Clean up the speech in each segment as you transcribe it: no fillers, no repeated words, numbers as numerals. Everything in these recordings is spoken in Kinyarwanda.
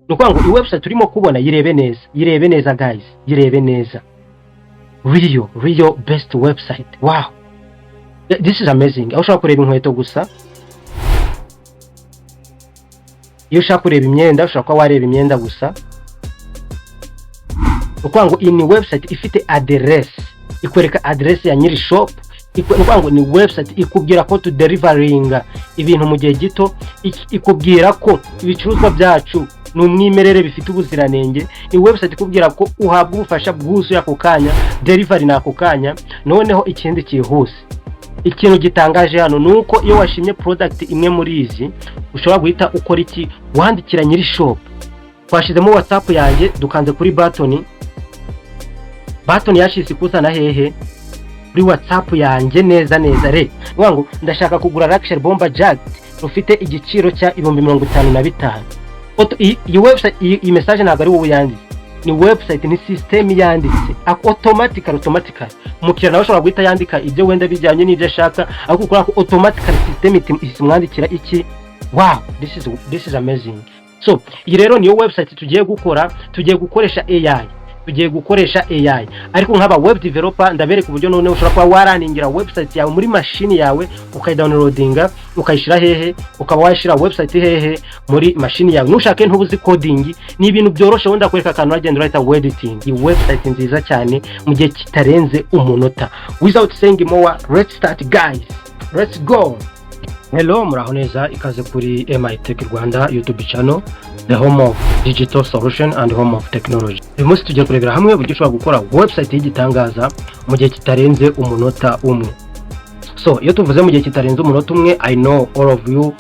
nuko ngo website turimo kubona yirebe neza guys, yirebe neza. Real best website. Wow, this is amazing. Aho ushaka kureba inkweto gusa, iyo ushaka kureba imyenda ushaka wareba imyenda gusa. Nuko ngo iyi website ifite address, ikwereka address ya nyiri shop. Nuko ngo ni website ikubwira ko to delivering ibintu mu gihe gito, ikubwira ko ibicuruzwa byacu n'umwimerere bifite ubuziranenge. Ni website ikubwira ko uhabwa ubufasha bwuzuye ako kanya, delivery nako kanya. Noneho ikindi cyihuse, ikintu gitangaje hano nuko iyo washimye product imwe muri izi ushobora guhita ukora iki, wandikira nyiri shop. Twashizemo WhatsApp yanjye, dukanze kuri button yashise kusana hehe kuri WhatsApp yanjye neza ngo ndashaka kugura luxury bomber jacket rufite igiciro cya 55,000. Iyi website, iyi message ntabwo ari wowe yanditse, ni website, ni system yanditse automatically. Umukiriya nawe ashobora guhita yandika ibyo wenda bijyanye n'ibyo ashaka, ariko ukora ko automatically system isimwandikira iki. Wow, this is amazing. So iyi rero niyo website tugiye gukoresha AI. Ariko nk'aba web developer ndabereka uburyo none ushobora kuba waraningira website yawe muri machine yawe, ukayidownloadinga, ukayishira hehe, ukaba washira website hehe muri machine yawe. Nushake ntubuzi coding, ni ibintu byoroshe. Wenda kwereka akantu agenda write editing. Iyi website nziza cyane mu gihe kitarenze umunota. Without saying more, let's start guys, let's go. Hello, Muraho, Neza, Ikaze kuri MITECH Rwanda YouTube channel, the home of digital solution and home of technology. Uyu munsi tugiye kurebera hamwe uburyo ushobora gukora website y'igitangaza mu gihe kitarenze umunota umwe. So iyo tuvuze mu gihe kitarenze umunota umwe, I know all of you,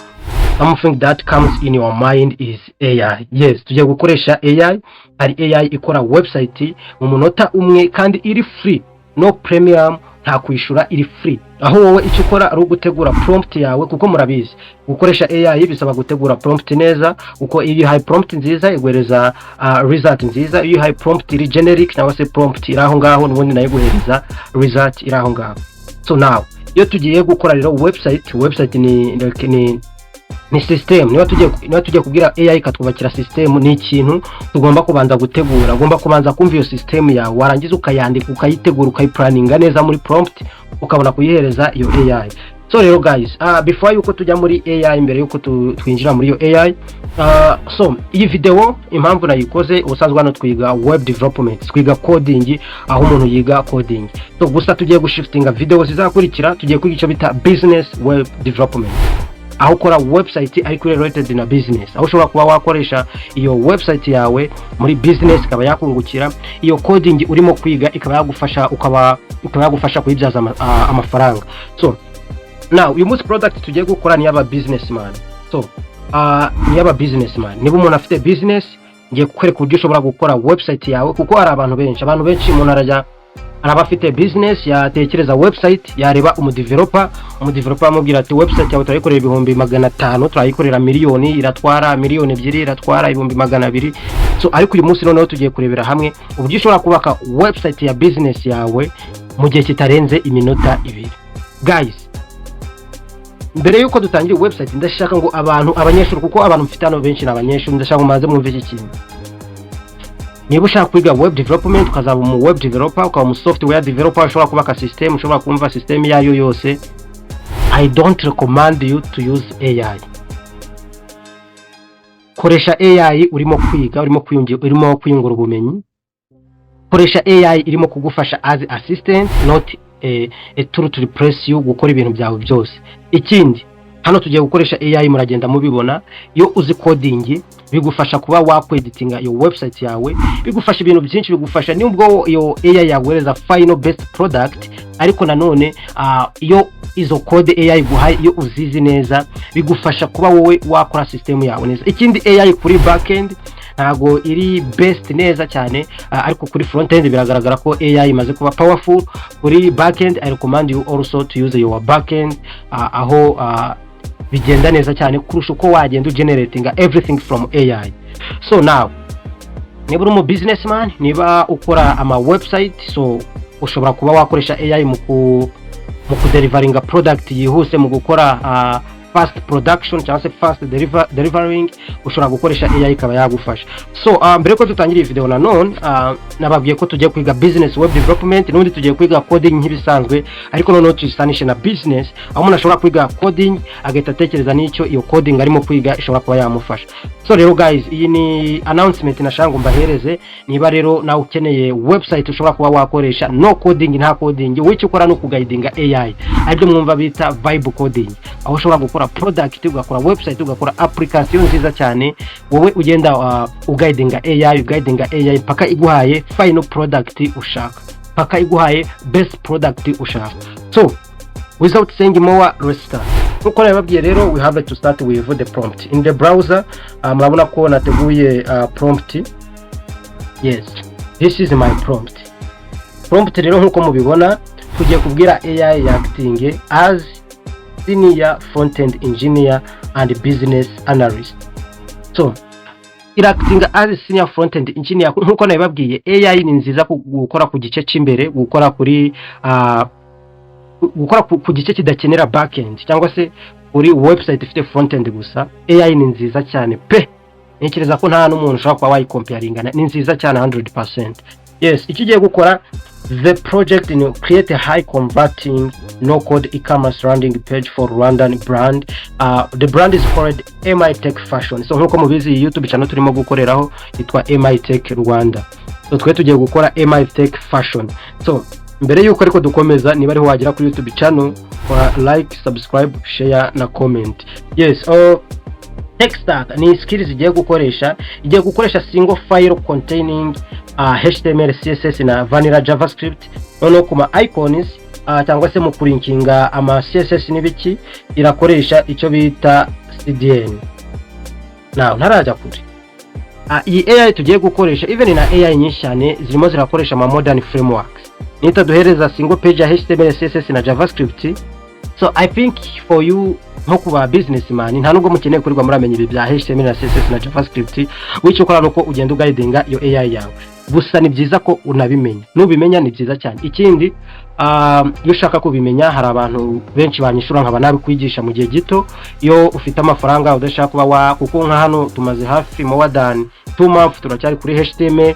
something that comes in your mind is AI. Yes, tugiye gukoresha AI. Ari AI ikora website mu munota umwe kandi iri free, no premium, nta kwishura, iri free. Aho wowe icyo ukora ari ugutegura prompt yawe, kuko murabizi gukoresha AI bisaba gutegura prompt neza. Uko iyo high prompt nziza iguhereza result nziza, iyo high prompt iri generic cyangwa se prompt iraho ngaho n'ubundi nayo guhereza result iraho ngaho. So now iyo tugiye gukora rero website ni system. Niba tugiye kubwira AI katwubakira system, ni ikintu tugomba kubanza gutegura. Ugomba kubanza kumva iyo system yawe, warangiza ukayandika, ukayitegura, ukayiplaninga neza muri prompt, ukabona kuyihereza iyo AI. So rero guys, before yuko tujya muri AI, mbere yuko twinjira muri iyo AI, so iyi video impamvu nayikoze, ubusanzwe hano twiga web development, twiga coding, aho umuntu yiga coding. So gusa tugiye gushiftinga video zizakurikira, tugiye kwiga icyo bita business web development, aho ukora website ariko related na business, aho ushobora kuba wakoresha iyo website yawe muri business ikaba yakungukira, iyo coding urimo kwiga ikaba yagufasha kuyibyaza amafaranga. So now uyu munsi product tugiye gukora ni aba businessman. So ni aba businessman, niba umuntu afite business, ngiye kukwereka uburyo ushobora gukora website yawe, kuko hari abantu benshi umuntu arajya arabafite business, yatekereza website, yareba umudeveloper amubwira ati website yawe turayikorera 500,000, turayikorera miliyoni, iratwara miliyoni 2, iratwara 200,000. So ariko uyu munsi noneho tugiye kurebera hamwe uburyo ushobora kubaka website ya business yawe mu gihe kitarenze iminota 2. Guys, mbere yuko dutangira website, ndashaka ngo abanyeshuri, kuko abantu mfite hano benshi n'abanyeshuri, ndashaka mumaze mwumve iki kintu. Niba ushaka kwiga web development, ukazaba mu web developer, ukaba mu software developer, ushobora kubaka system, ushobora kumva system yayo yose, I don't recommend you to use AI. Koresha AI urimo kwiga, urimo kwiyungura ubumenyi. Koresha AI irimo kugufasha as assistant, not a tool to replace you gukora ibintu byawe byose. Ikindi, hano tugiye gukoresha AI, muragenda mubibona. Iyo uzi coding bigufasha kuba wakweditinga iyo website yawe, bigufasha ibintu byinshi, bigufasha nubwo iyo AI yaguhereza final best product, ariko nanone iyo izo code AI guhaye, iyo uzizi neza, bigufasha kuba wowe wakora system yawe neza. Ikindi, AI kuri backend ntago iri best neza cyane, ariko kuri frontend biragaragara ko AI imaze kuba powerful. Kuri backend, I recommend you also to use your backend, aho bigenda neza cyane kurusha uko wagenda generating everything from AI. So now, niba uri mu businessman, niba ukora ama website, so ushobora kuba wakoresha AI mu kudeliveringa product yihuse, mu gukora fast production cyangwa se fast delivering ushobora gukoresha AI ikaba yagufasha. So mbere ko tutangira iyi video nanone nababwiye ko tugiye kwiga business web development n'undi tugiye kwiga coding nk'ibisanzwe, ariko noneho tuyisanishe na business aho umuntu ashobora kwiga coding agahita atekereza n'icyo iyo coding arimo kwiga ishobora kuba yamufasha. So rero guys, iyi ni announcement nashaka ngo mbahereze. Niba rero nawe ukeneye website ushobora kuba wakoresha no coding nta coding, wicyo ukora no kuguidinga AI aribyo mwumva bita vibe coding, aho ushobora gukora product ugakora website ugakora application nziza cyane, wowe ugenda uguidinga AI paka iguhaye final product ushaka, paka iguhaye best product ushaka. So without saying more, let's start. Uko nababwiye rero, we have to start with the prompt in the browser. Murabona ko nateguye prompt. Yes, this is my prompt rero nkuko mubibona tugiye kubwira AI acting as senior front-end engineer and business analyst. So acting as senior front-end engineer nkuko nababwiye, AI ni nziza gukora ku gice cy'imbere, gukora kuri gukora ku gice kidakenera backend cyangwa se kuri website ifite frontend gusa. AI ni nziza cyane pe, ntekereza ko nta n'umuntu ushobora kuba wayicomparinga, ni nziza cyane 100%. Yes, icyo ugiye gukora, the project in create a high converting no code e-commerce landing page for Rwandan brand. The brand is called MITECH Fashion. So nkuko mubizi YouTube channel turimo gukoreraho yitwa MITECH Rwanda. So twe tugiye gukora MITECH Fashion. So mbere yuko ariko dukomeza, niba ariho wagera kuri YouTube channel, like, subscribe, share na comment. Yes, tech stack ni skills igiye gukoresha single file containing HTML, CSS na vanilla JavaScript. Noneho kuma icons cyangwa se mu kurinkinga ama CSS n'ibiki irakoresha icyo bita CDN. Now ntaraja kuri iyi AI tugiye gukoresha, even na AI nyinshi cyane zirimo zirakoresha ama modern frameworks. Nita duhereza single page ya HTML, CSS na JavaScript. So I think for you nko kuba businessman nta nubwo mukeneye kurirwa muramenye ibi bya HTML na CSS na JavaScript, wicyo ukora nuko ugenda uguidinga iyo AI yawe. Gusa ni byiza ko unabimenya, nubimenya ni byiza cyane. Ikindi iyo ushaka kubimenya, hari abantu benshi banyishura nkaba nabikwigisha mu gihe gito. Iyo ufite amafaranga udashaka kuba kuko nka hano tumaze hafi more than 2 months turacyari kuri HTML,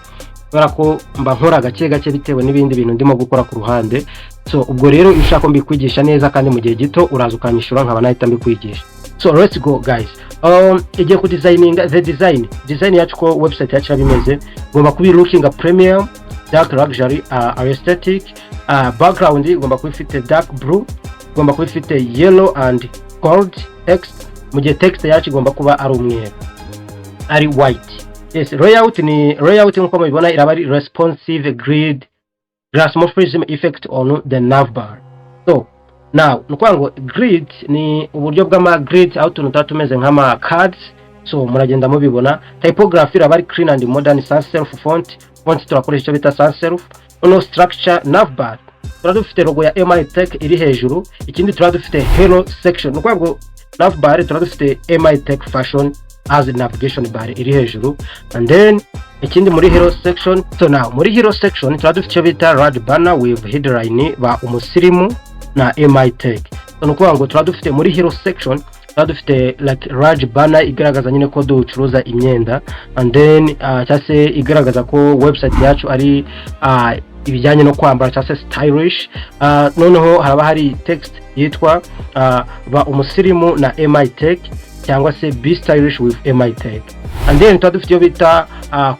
barako mba nkora gake bitewe n'ibindi bintu ndimo gukora ku ruhande. So ubwo rero iyo ushaka mbikwigisha neza kandi mu gihe gito uraza ukanyishura nkaba nahita mbikwigisha. So let's go guys. Igiye ku design yacu ko website yacu bimeze, ngomba kubi looking premium, dark luxury, aesthetic, background ngomba kuba ifite dark blue, ngomba kuba ifite yellow and gold text, mu gihe text yacu ngomba kuba ari umweru, ari white. Yes, layout nkuko mubibona iraba ari responsive grid glassmorphism effect on the navbar. So now nukwango grid ni uburyo bw'ama grid aho tuntu tumeze nk'ama cards. So muragenda mubibona, typography iraba ari clean and modern sans serif font turakoresha icyo bita sans serif. No structure navbar turadufite logo ya MITECH iri hejuru. Ikindi turadufite hero section, nukwango navbar turadufite MITECH Fashion as navigation bar iri hejuru. And then ikindi muri hero section, so now muri hero section turadufite icyo bita red banner with headline ba umusirimu na MITECH. So nukuvuga turadufite muri hero section turadufite like red banner igaragaza nyine ko ducuruza imyenda, and then cyase igaragaza ko website yacu ari ibijyanye no kwambara cyase stylish. Noneho haraba hari text yitwa ba umusirimu na MITECH cyangwa se be stylish with MITECH. And then turadufite iyo bita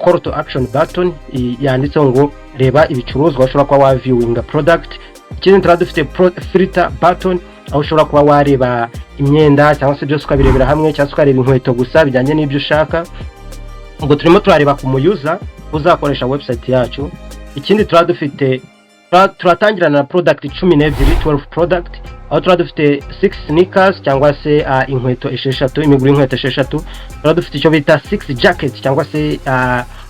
call to action button yanditseho ngo reba ibicuruzwa ushobora kuba wa viewing product. Ikindi turadufite filter button aho ushobora kuba wareba imyenda cyangwa se byose ukabirebera hamwe, cyangwa ukareba inkweto gusa bijyanye n'ibyo ushaka. Ubwo turimo turareba ku muyuza uzakoresha website yacu. Ikindi turadufite turatangirana na product 12 product, aho turadufite 6 sneakers cyangwa se inkweto 6, imiguru inkweto 6. Turadufite icyo bita 6 jackets cyangwa se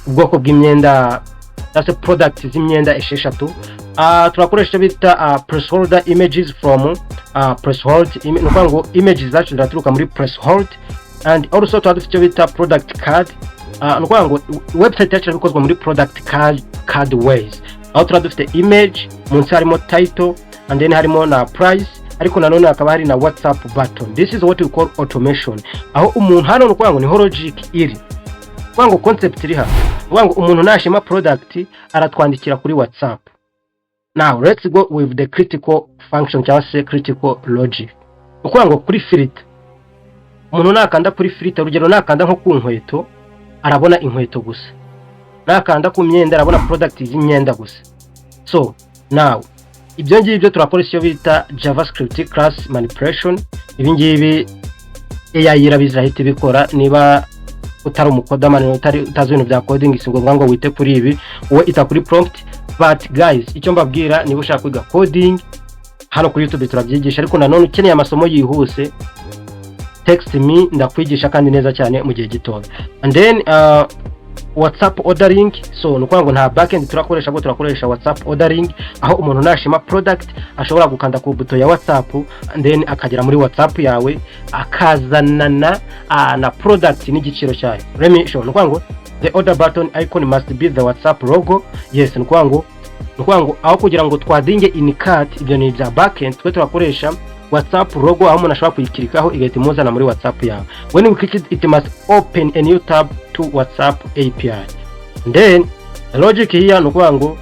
ubwoko bw'imyenda cyangwa product z'imyenda 6. Turakoresha bita press holder images from press hold, nuko images zacu ziraturuka muri press hold. And also turadufite icyo bita product card, nuko website yacu bikozwe muri product card ways. Aho turadufite image, munsi harimo title, and then harimo na price, ariko nanone akaba hari na WhatsApp button. This is what we call automation. Aho umuntu hano no kwango niho logic iri. Kwango concept iri hano. Kwango umuntu nashima product aratwandikira kuri WhatsApp. Now let's go with the critical function cyangwa se critical logic. Kwango kuri filter. Umuntu nakanda kuri filter, urugero nakanda nko ku nkweto arabona inkweto gusa. Nakanda ku myenda arabona product z'imyenda gusa. So now ibyo ngibyo turakora icyo bita JavaScript class manipulation. Ibi ngibi AI irabizahita bikora. Niba utari umukodamani utazi ibintu bya coding singombwa ngo wite kuri ibi, uwe ita kuri prompt. But guys, icyo mbabwira niba ushaka kwiga coding hano kuri YouTube turabyigisha, ariko nanone ukeneye amasomo yihuse text me ndakwigisha kandi neza cyane mu gihe gito. And then WhatsApp ordering. So nuko nta backend turakoresha, ngo turakoresha WhatsApp ordering, aho umuntu nashima product ashobora gukanda ku buto ya WhatsApp and then akagera muri WhatsApp yawe akazanana na product n'igiciro cyayo. Let me show. Nuko the order button icon must be the WhatsApp logo. Yes, nuko aho kugira ngo twadinge in cart ibyo ni bya backend, twe turakoresha WhatsApp logo aho umuntu ashobora kuyikirikaho igahita imuzana muri WhatsApp yawe. When we click it must open a new tab to WhatsApp API. And then the logic here nuko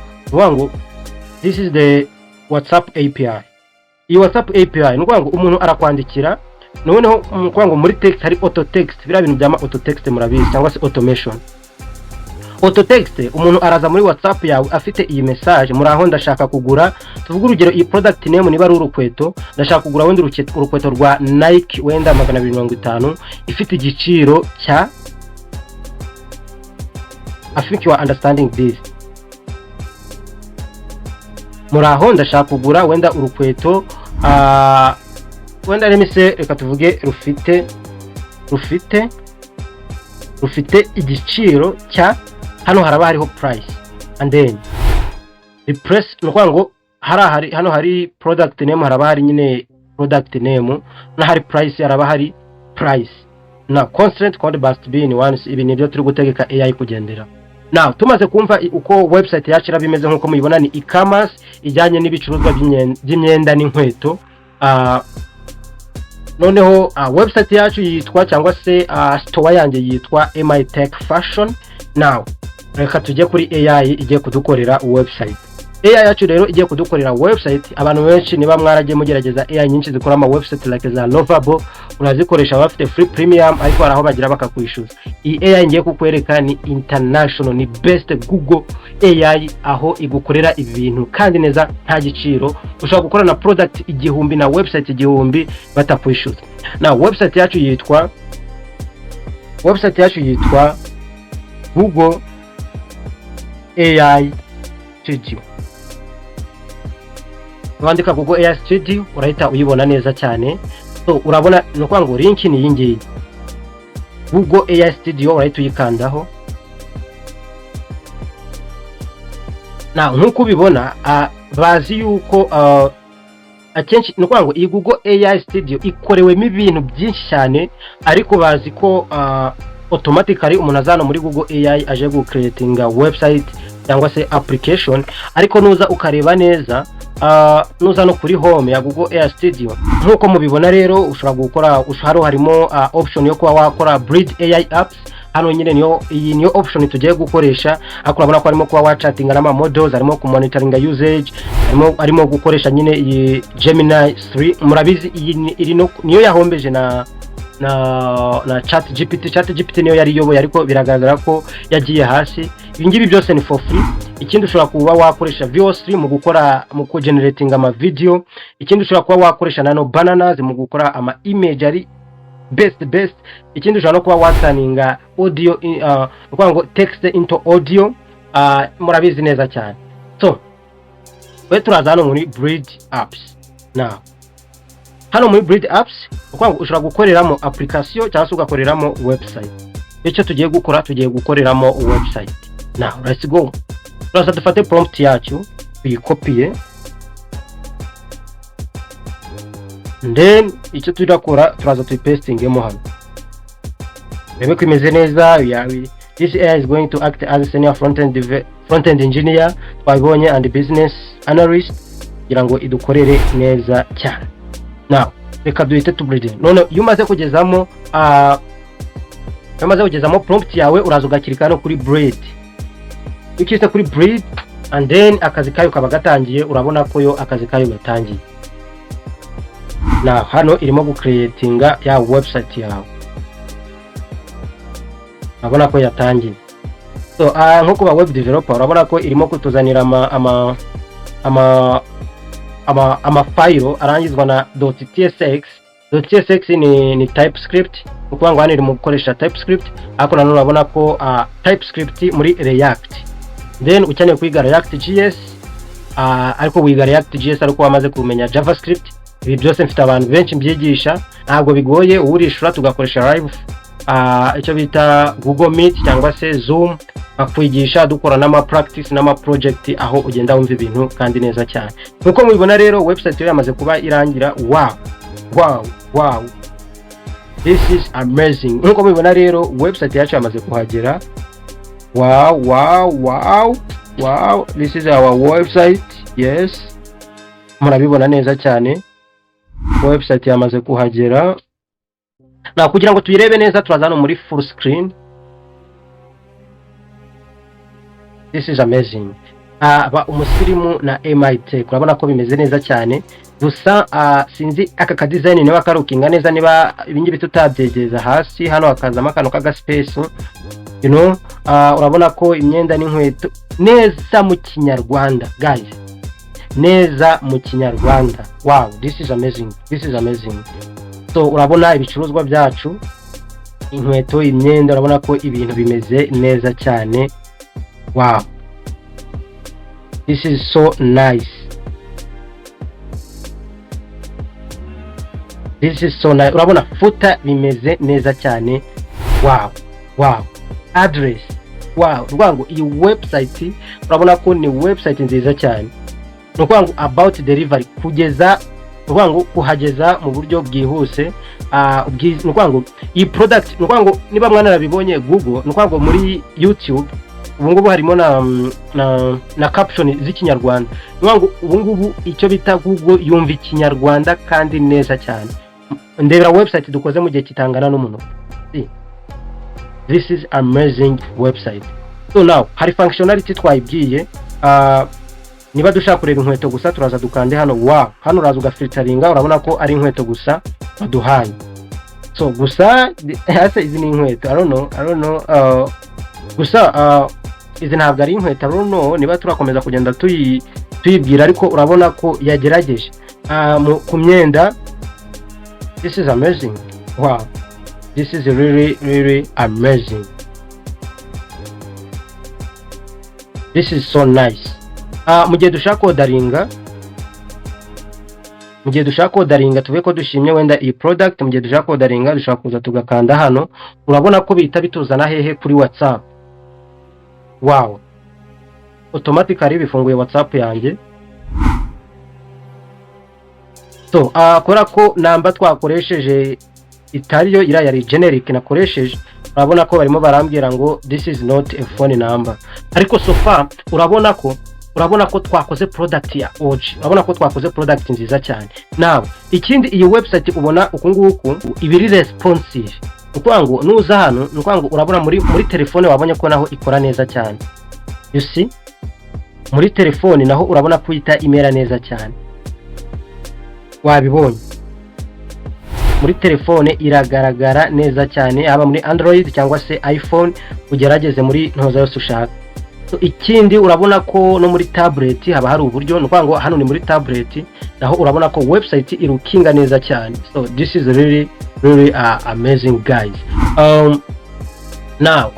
this is the WhatsApp API. I WhatsApp API nuko umuntu arakwandikira, noneho nuko muri text hari auto text, bira bintu byama auto text murabizi cyangwa se automation. Auto text umuntu araza muri WhatsApp yawe afite iyi message, muraho ndashaka kugura, tuvuga urugero iyi product name niba ari urukweto, ndashaka kugura wenda urukweto rwa Nike wenda 250 ifite igiciro cya, I think you are understanding this. Muraho ndashaka kugura wenda urukweto wenda remise reka tuvuge rufite igiciro cya, hano haraba hariho price and then the price nuko hano hari product name, haraba hari nyine product name na hari price, haraba hari price na constant code must be in once. Ibi nibyo turi gutegeka AI kugendera. Now tumaze kumva uko website yacu irabimeze nkuko mubibona, ni e-commerce ijyanye n'ibicuruzwa by'imyenda n'inkweto. Noneho website yacu yitwa cyangwa se store yanjye yitwa MITECH Fashion. Now reka tujye kuri AI igiye kudukorera website. AI yacu rero igiye kudukorera website. Abantu benshi niba mwaragiye mugerageza AI nyinshi zikora ama website like za Lovable, urazikoresha bafite free premium ariko araho bagira bakakwishyuza. Iyi AI ngiye kukwereka ni international, ni best Google AI, aho igukorera ibintu kandi neza nta giciro. Ushobora gukora na product 1000 na website 1000 batakwishyuza. Na website yacu yitwa Google AI Studio. Wandika Google AI Studio urahita uyibona neza cyane. So urabona nuko link ni yingiye Google AI Studio, urahita uyikandaho. Na nkuko ubibona bazi yuko akenshi nuko iyi Google AI Studio ikorewemo ibintu byinshi cyane, ariko bazi ko automatically umuntu azana muri Google AI aje gucreatinga website cyangwa se application, ariko nuza ukareba neza nuza no kuri home ya Google AI Studio nkuko mubibona rero ushobora gukora harimo option yo kuba wakora Bridge AI apps. Hano nyine niyo option tugiye gukoresha, ariko urabona ko harimo kuba wachattinga n'ama models, harimo ku monitoringa usage, harimo gukoresha nyine iyi Gemini 3. Murabizi iyi niyo yahombeje na ChatGPT niyo yari yoboye, ariko biragaragara ko yagiye hasi. Ibi ngibi byose ni for free. Ikindi ushobora kuba wakoresha VO3 mu generating ama video. Ikindi ushobora kuba wakoresha nano bananas mu gukora ama imagery best. Ikindi ushobora no kuba wataninga audio ngo text into audio. Murabizi neza cyane. So we turaza hano muri Bridge apps. Now hano muri Bridge apps ushobora gukoreramo application cyangwa se ugakoreramo website. Icyo tugiye gukoreramo website. Now let's go. Turaza dufate prompt yacu uyikopiye, then icyo turakora turaza tuyipastingemo hano. Rebe ko imeze neza. This AI is going to act as a senior front-end engineer, twabonye, and business analyst kugira ngo idukorere neza cyane. now reka duhite tuburide. None iyo umaze kugezamo prompt yawe uraza ugakirika no kuri breed. Ukite kuri breed and then akazi kayo kaba gatangiye. Urabona ko yo akazi kayo gatangiye. Na hano irimo gucreatinga ya website yawe. Urabona ko yatangiye. So nko kuba web developer urabona ko irimo kutuzanira ama file arangizwa na .tsx. .tsx ni TypeScript. Ukuvuga ngo hano irimo gukoresha TypeScript. Ariko nanone urabona ko TypeScript muri React. Then ukeneye kwiga React.js, ariko wiga React.js ariko wamaze kumenya JavaScript. Ibi byose mfite abantu benshi mbyigisha, ntabwo bigoye. Urishura tugakoresha live icyo bita Google Meet cyangwa se Zoom, bakwigisha dukora n'ama practice n'ama project aho ugenda wumva ibintu kandi neza cyane. Nkuko mubibona rero website yamaze kuba irangira. Wow, this is amazing. Nkuko mubibona rero website yacu yamaze kuhagera. Wow, this is our website. Yes, murabibona neza cyane. Website yamaze kuhagera. Na kugira ngo tuyirebe neza turazana muri full screen. This is amazing. Umusirimu na MITECH urabona ko bimeze neza cyane. Gusa sinzi aka design niba karukinga neza, niba ibingibi tutabyegeza hasi hano hakazamo akantu kaga space. Urabona ko imyenda n'inkweto neza mu Kinyarwanda guys. Neza mu Kinyarwanda. Wow, this is amazing. So urabona ibicuruzwa byacu, inkweto, imyenda, urabona ko ibintu bimeze neza cyane. Wow, this is so nice. Urabona footer bimeze neza cyane. Wow, address. Wow, rwango iyi website urabona ko ni website nziza cyane. Rwango about delivery, kuhageza mu buryo bwihuse. Rwango iyi product, rwango niba mwana nabibonye Google, rwango muri YouTube ubungubu harimo na caption z'ikinyarwanda. Rwango ubungubu icyo bita Google yumva ikinyarwanda kandi neza cyane. Ndebera website dukoze mu gihe kitangana n'umuntu. This is amazing website. So now hari functionality twayibwiye. Niba dushaka kureba inkweto gusa turaza dukande hano. Wow, hano uraza ugafilteringa, urabona ko ari inkweto gusa baduhaye. So gusa hasa izi ni inkweto. I don't know. Gusa izi ntabwo ari inkweto. I don't know niba turakomeza kugenda tuyibwira, ariko urabona ko yagerageje ku myenda. This is amazing. Wow, this is really amazing. This is so nice. Mu gihe dushaka kodaringa tuvuye ko dushimye wenda iyi product, mu gihe dushaka kodaringa dushaka kuza tugakanda hano, urabona ko bihita bituzana hehe kuri WhatsApp. Wow, automatically bifunguye WhatsApp yanjye. So akora ko namba twakoresheje itariyo ira yari generic nakoresheje, urabona ko barimo barambwira ngo this is not a phone number. Ariko so far urabona ko twakoze product ya OG, urabona ko twakoze product nziza cyane. Now ikindi iyi website ubona ukunguku ibiri responsive. Ukwango nuza hano, ukwango urabona muri telefone wabonye ko naho ikora neza cyane. You see? Muri telefone naho urabona ko ita imera neza cyane. Wabibonye? Muri telefone iragaragara neza cyane, haba muri Android cyangwa se iPhone, ugerageze muri ntoza yose ushaka. So ikindi urabona ko no muri tablet haba hari uburyo, nukwango hano ni muri tablet naho urabona ko website irukinga neza cyane. So this is really amazing guys. Now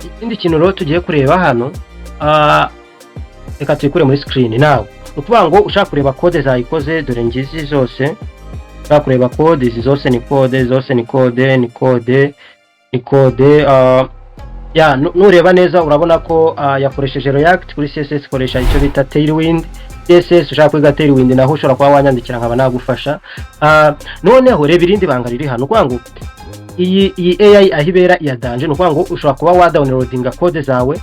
ikindi kintu rero tugiye kureba hano, reka tuyikure muri screen. Now ukwango ushaka kureba code zayikoze, dore ngizi zose. Ushaka kureba code izi zose ni code. Ya nureba neza urabona ko yakoresheje React. Kuri CSS koresha icyo bita Tailwind. CSS ushaka kwiga Tailwind naho ushobora kuba wanyandikira nkaba nagufasha. Noneho reba irindi banga riri hano, kwango iyi AI ahibera ya danje, nukwango ushobora kuba wa downloadinga code zawe,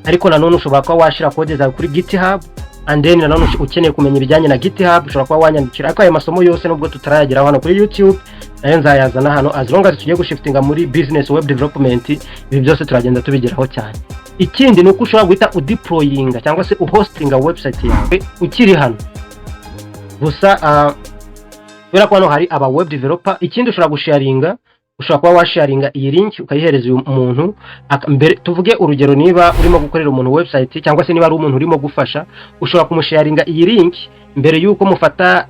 ariko nanone ushobora kuba washira code zawe kuri GitHub and then nanone ukeneye kumenya ibijyanye na GitHub ushobora kuba wanyandikira ariko ayo masomo yose nubwo tutarayageraho hano kuri YouTube nayo nzayazana hano as long as tugiye gushiftinga muri business web development ibi byose turagenda tubigeraho cyane. Ikindi nuko ushobora guhita udeployinga cyangwa se uhostinga website yawe ukiri hano gusa kubera ko hano hari aba web developer. Ikindi ushobora gusharinga, ushobora kuba washaringa iyi link ukayihereza uyu muntu mbere tuvuge urugero niba urimo gukorera umuntu website cyangwa se niba ari umuntu urimo gufasha ushobora kumusharinga iyi link mbere yuko mufata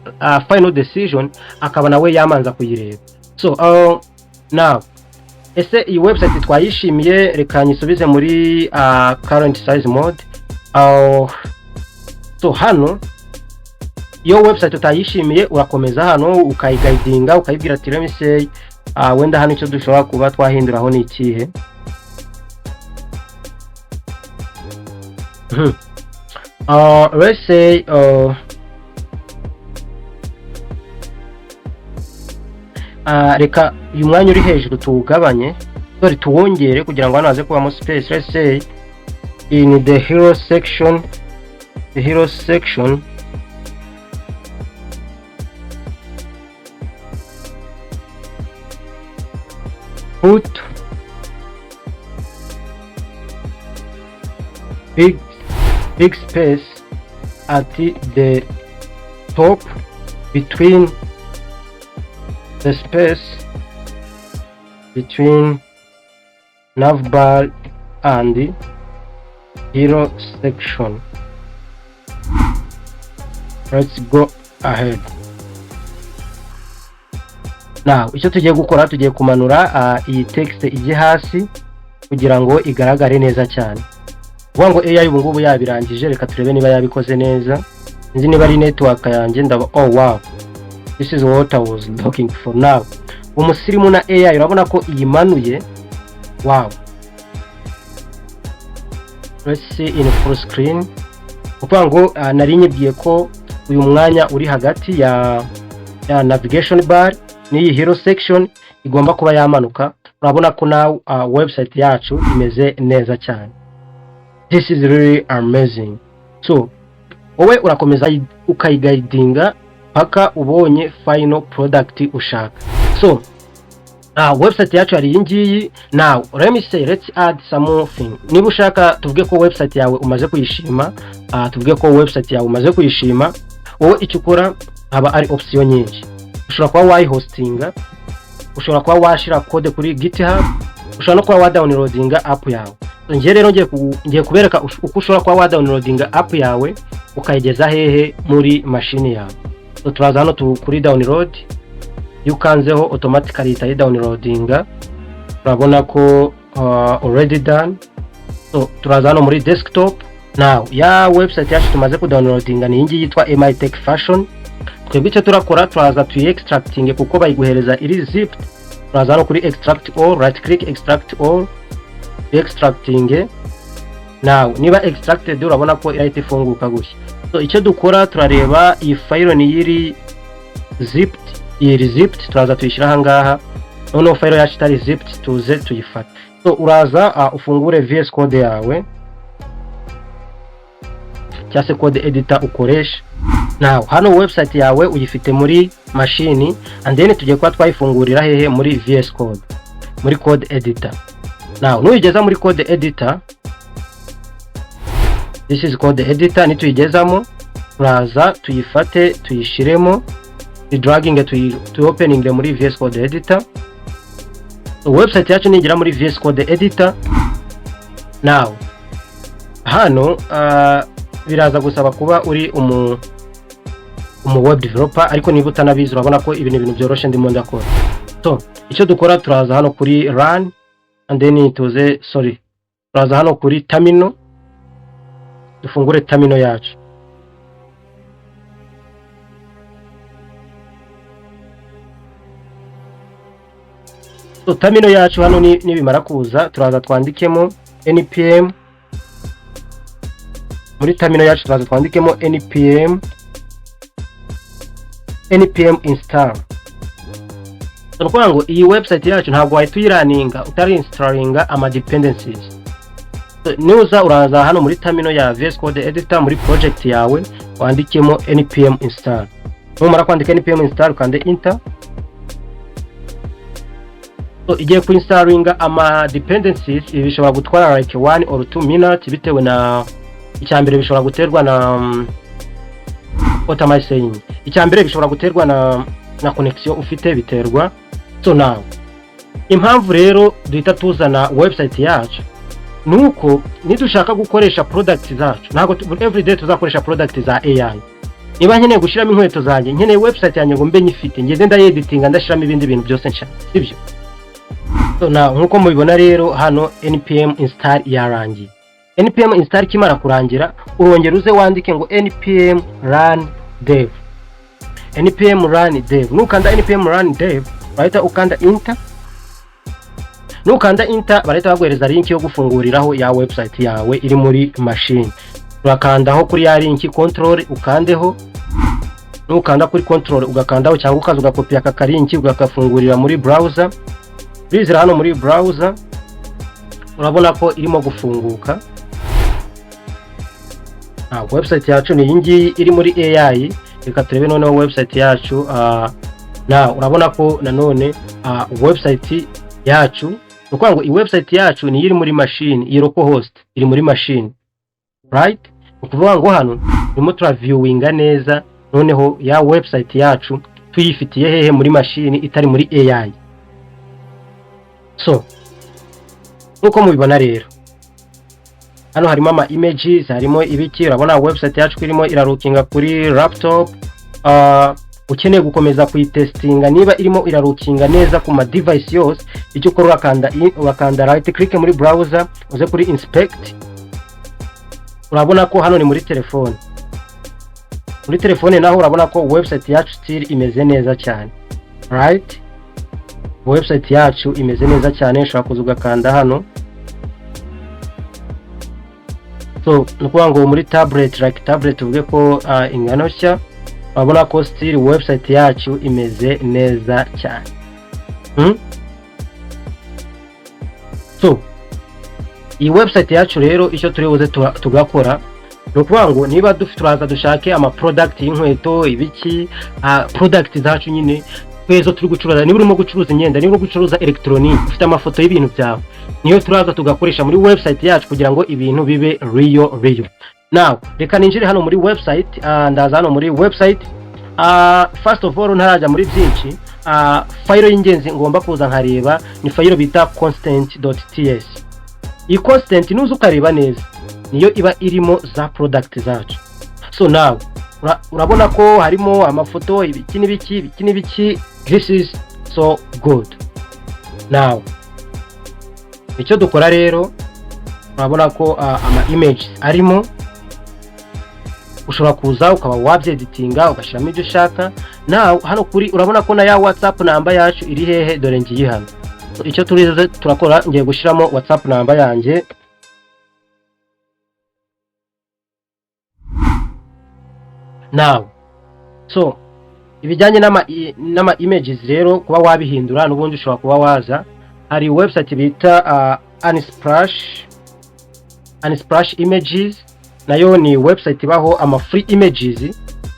final decision akaba nawe yamanza kuyireba. So now ese iyi website twayishimiye reka nyisubize muri current size mode. So hano iyo website utayishimiye urakomeza hano ukayiguidinga ukayibwira ati let me say wenda hano icyo dushobora kuba twahinduraho ni ikihe. Let's say reka uyu mwanya uri hejuru tuwugabanye sorry tuwongere kugira ngo hano haze kubamo space. Let's say in the hero section put big space at the top between the space between navbar and hero section. Let's go ahead. Now icyo tugiye gukora tugiye kumanura iyi text ije hasi kugira ngo igaragare neza cyane. Vuga ngo AI ubu ngubu yabirangije reka turebe niba yabikoze neza. Nzi niba ari network yanjye ndaba oh wow. This is what I was looking for now. Umusirimu na AI urabona ko iyimanuye. Wow. Let's see in full screen. Vuga ngo nari nyibwiye ko uyu mwanya uri hagati ya navigation bar ni hero section igomba kuba yamanuka. Urabona ko now website yacu imeze neza cyane. This is really amazing. So wowe urakomeza ukayiguidinga paka ubonye final product ushaka. So website yacu ari ingiyi. Now let me say let's add something. Niba ushaka tuvuge ko website yawe umaze kuyishima, wowe icyo ukora haba ari option nyinshi. Ushobora kuba wayihostinga, ushobora kuba washira code kuri GitHub, ushobora no kuba wadownloadinga app yawe. Ngiye rero ngiye kubereka uko ushobora kuba wadownloadinga app yawe ukayigeza hehe muri machine yawe. So turaza hano kuri download, yukanzeho automatically itayi downloadinga. Urabona ko already done. So turaza hano muri desktop. Now ya website yacu tumaze ku downloadinga ni ingi yitwa MITECH Fashion. Twebwe icyo turakora turaza extracting kuko bayiguhereza iri zipped. Turaza hano kuri extract all, right click extract all, extracting. Now niba extracted urabona ko irahita ifunguka gushya. So icyo dukora turareba iyi file ni yiri zipped, turaza tuyishyira aha ngaha. Noneho file yacu itari zipped tuze tuyifata. So uraza ufungure VS Code yawe cyase code editor ukoresha. Now hano website yawe uyifite muri machine and then tugiye kwa twayifungurira hehe muri VS Code, muri code editor. Now nuyigeza muri code editor, this is code editor, ni tuyigezamo turaza tuyifate tuyishiremo, dragging to opening the muri VS Code editor. So website yacu nigira muri VS Code editor. Now hano biraza gusaba kuba uri umu web developer ariko niba utanabizi urabona ko ibintu byoroshe ndimo ndakora. So icyo dukora turaza hano kuri run and then turaza hano kuri terminal, dufungure terminal yacu. So terminal yacu hano nibimara kuza turaza twandikemo npm. Muri terminal yacu turaza twandikemo npm install. Nukuvuga ngo iyi website yacu ntabwo wahita uyiraninga utari installinga ama dependencies. So nuza uraza hano muri terminal ya VS Code editor muri project yawe wandikemo npm install. Numara kwandika npm install kandi enter. So igiye ku installinga ama dependencies bishobora gutwara like 1 or 2 minutes bitewe na icyambere bishobora guterwa na automation. Icyambere bishobora guterwa na connection ufite biterwa. So now impamvu rero duhita tuzana website yacu nuko nidushaka gukoresha product zacu ntago everyday tuzakoresha product za AI. Niba nkeneye gushiramo inkweto zanjye nkeneye website yanjye ngo mbe nyifite ngeze ndayeditinga ndashiramo ibindi bintu byose nshaka sibyo. So now nkuko mubibona rero hano npm install yarangiye. npm install kimara kurangira urongera uze wandike ngo npm run dev. npm run dev nukanda npm run dev bahita ukanda enter. Nukanda enter barahita baguhereza link yo gufunguriraho ya website yawe iri muri machine. Urakandaho kuri ya link control ukandeho. Nukanda kuri control ugakandaho cyangwa ukaza ugakopia aka link ugakafungurira muri browser. Please hano muri browser urabona ko irimo gufunguka. Website yacu ni yingi iri muri AI. Reka turebe noneho website yacu. Na urabona ko nanone website yacu nuko ngo i website yacu ni iri muri machine, iyi localhost iri muri machine, right? Ukuvuga ngo hano irimo traviewinga neza noneho ya website yacu tuyifitiye hehe muri machine itari muri AI. So nuko mubibona rero hano harimo ama images, harimo ibiki. Urabona website yacu irimo irarukinga kuri laptop. Ukeneye gukomeza kuyitestinga niba irimo irarukinga neza ku ma device yose, icyo ukora wakanda right click muri browser uze kuri inspect. Urabona ko hano ni muri telefone. Muri telefone naho urabona ko website yacu still imeze neza cyane, right? Website yacu imeze neza cyane. Ushaka kuza ugakanda hano. So nukuvuga ngo muri tablet, like tablet uvuge ko ingano nshya, urabona ko still website yacu imeze neza cyane. So iyi website yacu rero icyo turibuze tugakora nukuvuga ngo niba turaza dushake ama product y'inkweto ibiki, product zacu nyine kwezo turi gucuruza. Niba urimo gucuruza imyenda, niba uri gucuruza electronic ufite amafoto y'ibintu byawe, niyo turaza tugakoresha muri website yacu kugira ngo ibintu bibe real. Now reka ninjire hano muri website. Ndaza hano muri website. First of all ntaraja muri byinshi, file y'ingenzi ngomba kuza nkareba ni file bita constant.ts. Iyi constant nuzo ukareba neza niyo iba irimo za product zacu. So now urabona ko harimo amafoto ibiki n'ibiki. This is so good. Now icyo dukora rero urabona ko ama images arimo, ushobora kuza ukaba wabyeditinga ugashiramo ibyo ushaka. Now hano kuri urabona ko na ya WhatsApp number yacu iri hehe, dore ngiye hano. Icyo turize turakora ngiye gushiramo WhatsApp number yanjye. Now so ibijyanye n'ama images rero kuba wabihindura n'ubundi ushobora kuba waza, hari website bita unsplash images. Nayo ni website ibaho ama free images,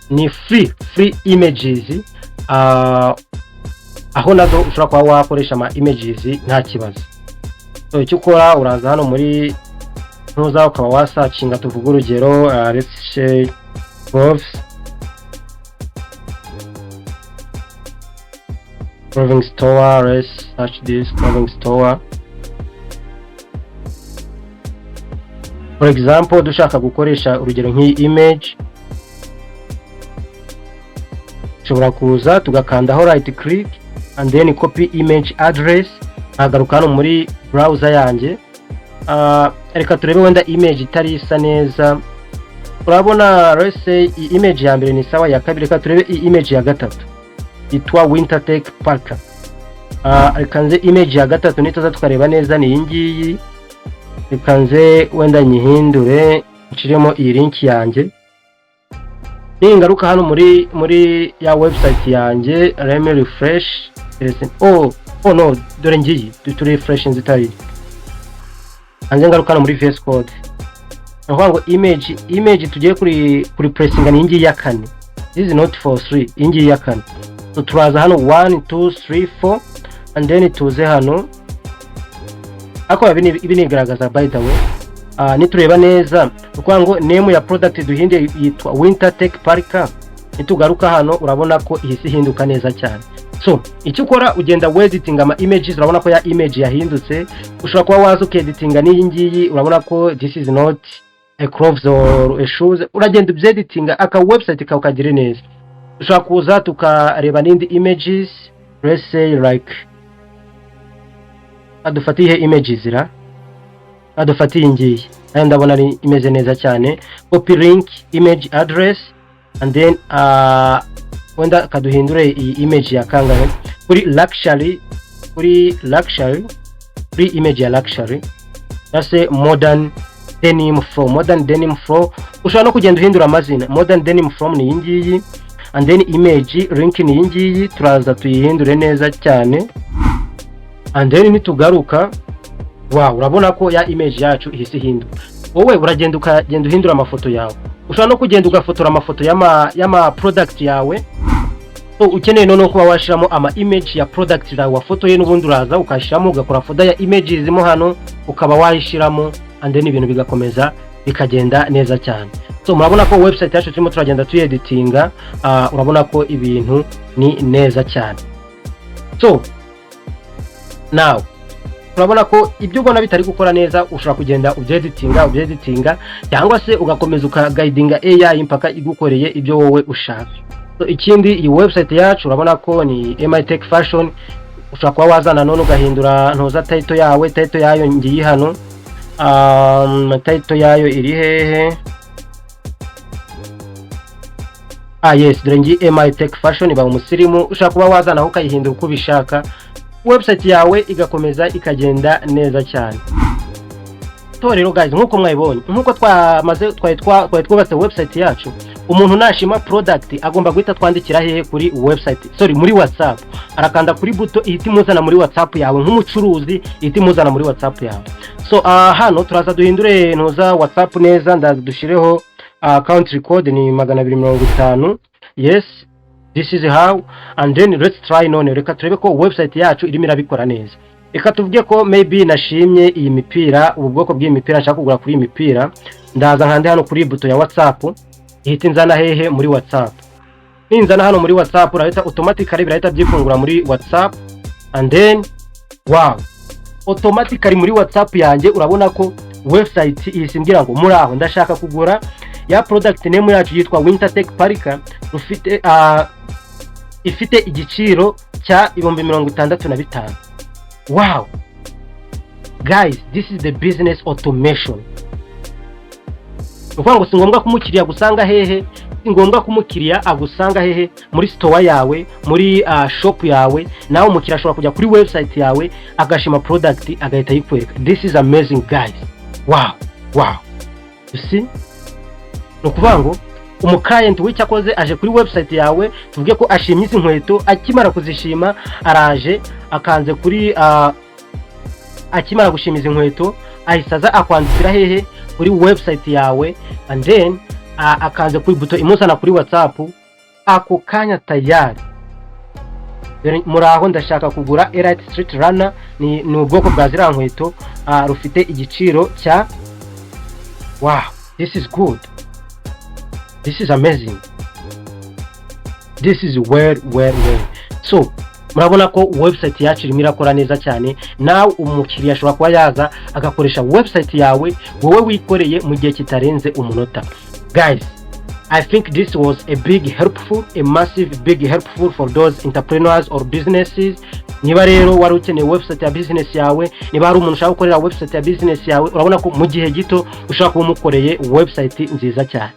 ni free images. Aho nazo ushobora kuba wakoresha ama images nta kibazo. So icyo ukora uraza hano muri ntuza ukaba wasearchinga, tuvuga urugero let's say clothing store. Let's search this clothing store. For example dushaka gukoresha urugero nk'iyi image, ushobora kuza tugakandaho right click and then copy image address. Agaruka hano muri browser yanjye. Reka turebe wenda image itari isa neza. Urabona let's say iyi image ya mbere ni sawa, ya kabiri reka turebe iyi image ya gatatu yitwa Winter Tech Parker. Reka nze image ya gatatu nitaza tukareba neza ni iyi ngiyi. Reka nze wenda nyihindure nshiremo iyi link yanjye. Ningaruka hano muri ya website yanjye, let me refresh. Oh no, dore ngiyi tu refresh nzitari. hanze ngaruka muri VS Code. Naho ngo image tugiye kuri pressing ni ingi ya kane. This is not for 3, ingi ya kane. So turaza hano 1 2 3 4 and then tuze hano ako ibi nigaragaza by the way. Nitureba neza kuko ngo name ya product duhinde yitwa Winter Tech Parka. Nitugaruka hano urabona ko ihisi hinduka neza cyane. So icyo ukora ugenda editing ama images, urabona ko ya image yahindutse. Ushobora kuba waza editing n'iyi ngiyi, urabona ko this is not a clothes or a shoes. Uragenda editing aka website ukagire neza. Ushobora kuza tukareba n'indi images, let's say like adufatiye images ra adufatiye ngiyi, aya ndabona ni imeze neza cyane. Copy link, image address, and then wenda kaduhindure iyi image ya kangahe kuri image ya luxury, that's modern denim flow. Ushobora no kugenda uhindura amazina. Modern denim from ni ngiyi, and then image link ni ngiyi, turaza tuyihindure neza cyane. And then nitugaruka, wow, urabona ko ya image yacu ihise hinduka. Wowe uragenda uhindura amafoto yawe. Ushobora no kugenda ugafotora amafoto y'ama product yawe. So ukeneye none kuba washiramo ama image ya product yawe wafotoye, n'ubundi uraza ukashiramo ugakora folder ya images mo hano ukaba wayishiramo, and then ibintu bigakomeza bikagenda neza cyane. So murabona ko website yacu turimo turagenda editinga, urabona ko ibintu ni neza cyane. So now urabona ko ibyo ubona bitari gukora neza, ushobora kugenda editinga cyangwa se ugakomeza ukaguidinga AI mpaka igukoreye ibyo wowe ushaka. So ikindi iyi website yacu urabona ko ni MITECH Fashion. Ushobora kuba wazana none ugahindura ntoza title yayo ngiyi hano. Title yayo iri hehe? Yes, dore ngi MITECH Fashion iba umusirimu. Ushobora kuba wazana ukayihindura uko bishaka, website yawe igakomeza ikagenda neza cyane. So rero guys, nkuko mwayibonye, nkuko twubatse website yacu, umuntu nashima product agomba guhita twandikira hehe kuri website, muri WhatsApp. Arakanda kuri buto ihita imuzana muri WhatsApp yawe, nk'umucuruzi ihita imuzana muri WhatsApp yawe. So hano turaza duhindure ntuza WhatsApp neza, ndadushireho country code ni 250. Yes, this is how, and then let's try none. Reka turebe ko website yacu irimo irabikora neza. Reka tuvuge ko maybe nashimye iyi mipira, ubwoko bw'imipira nshaka kugura kuri imipira. Ndaza nkande hano kuri buto ya WhatsApp, ihita inzana hehe muri WhatsApp. Ninzana hano muri WhatsApp urahita automatically birahita byifungura muri WhatsApp, and then wow, automatically muri WhatsApp yanjye urabona ko website isimbwira ngo Muraho, ndashaka kugura ya product name yacu yitwa Winter Tech Parka, ifite igiciro cya 65,000. Wow guys, this is the business automation. Uvuga ngo si ngombwa kumukiriya gusanga hehe, si ngombwa kumukiriya agusanga hehe muri store yawe, muri shop yawe. Nawe umukiriya ashobora kujya kuri website yawe agashima product agahita yikwereka. This is amazing guys. Wow, you see? Nukuvuga ngo umukayent w'icyakoze aje kuri website yawe, tuvuge ko ashimye izi nkweto, akimara kuzishima araje akanze kuri akimara gushima izi nkweto ahisaza akwandikira hehe kuri website yawe, and then akanze kuri buto imuzana kuri WhatsApp. Ako kanya tayari Muraho, ndashaka kugura Elite Street Runner, ni ubwoko bwa zira nkweto rufite igiciro cya. Wow, this is good. This is amazing. This is well. So murabona ko website yacu irimo irakora neza cyane. Nawe umukiriya ashobora kuba yaza agakoresha website yawe wowe wikoreye mu gihe kitarenze umunota. Guys, I think this was a massive big helpful for those entrepreneurs or businesses. Niba rero wari ukeneye website ya business yawe, niba hari umuntu ushaka gukorera website ya business yawe, urabona ko mu gihe gito ushaka kumukoreye website nziza cyane.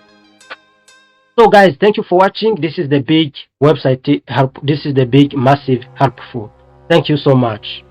So guys, thank you for watching. This is the big website help. This is the big massive helpful. Thank you so much.